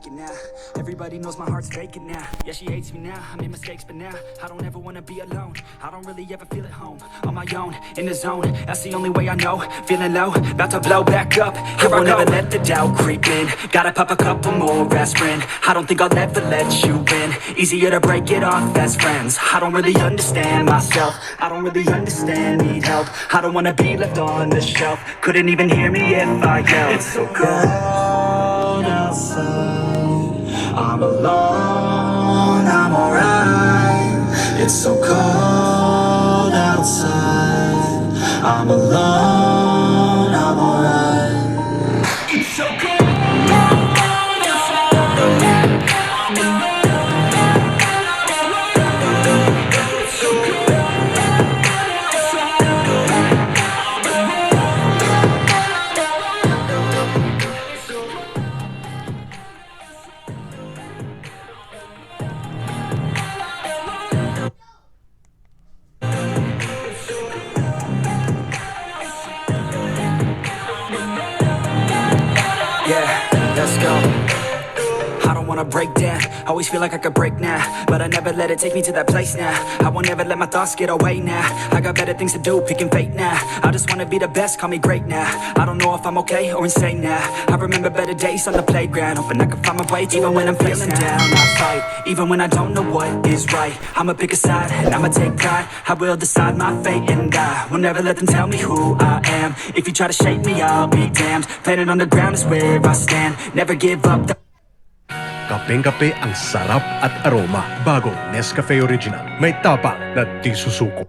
faking now. Everybody knows my heart's vacant now. Yeah, she hates me now, I made mistakes, but now I don't ever wanna be alone. I don't really ever feel at home. On my own, in the zone, that's the only way I know. Feeling low, about to blow back up. Here I won't ever let the doubt creep in. Gotta pop a couple more aspirin. I don't think I'll ever let you in. Easier to break it off best friends. I don't really understand myself, I don't really understand, need help. I don't wanna be left on the shelf. Couldn't even hear me if I yelled. It's so cold outside, I'm alone, I'm alright. It's so cold outside, I'm alone, I'm alright. It's so cold. Yeah, let's go. I don't wanna break down, always feel like I could break now, but I never let it take me to that place now. I won't ever let my thoughts get away now. I got better things to do, picking fate now. I just wanna be the best, call me great now. I don't know if I'm okay or insane now. I remember better days on the playground, hoping I can find my way. Even when I'm feeling down, I fight. Even when I don't know what is right, I'ma pick a side and I'ma take pride. I will decide my fate and I will never let them tell me who I am. If you try to shake me, I'll be damned. Planet on the ground is where I stand. Never give up. Kapeng-kape ang sarap at aroma. Bagong Nescafe Original. May tapang na di susuko.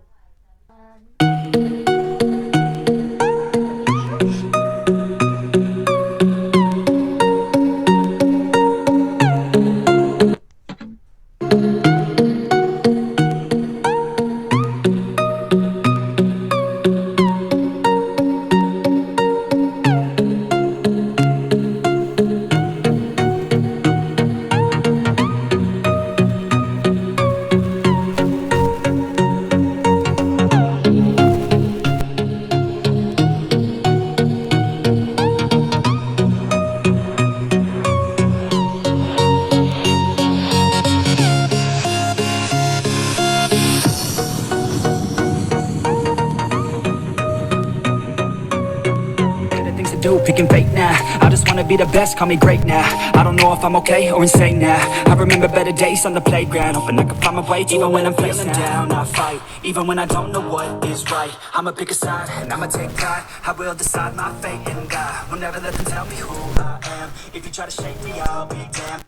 Picking fate now, I just wanna be the best, call me great now. I don't know if I'm okay or insane now. I remember better days on the playground, hoping I can find my way. Even when I'm feeling down, I fight. Even when I don't know what is right, I'ma pick a side and I'ma take pride. I will decide my fate and I will never let them tell me who I am. If you try to shake me, I'll be damned.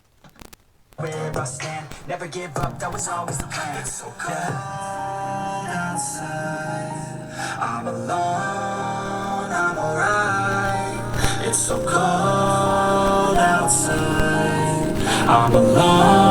Where I stand, never give up, that was always the plan. It's so cold outside, I'm alone, I'm alright. It's so cold outside, I'm alone.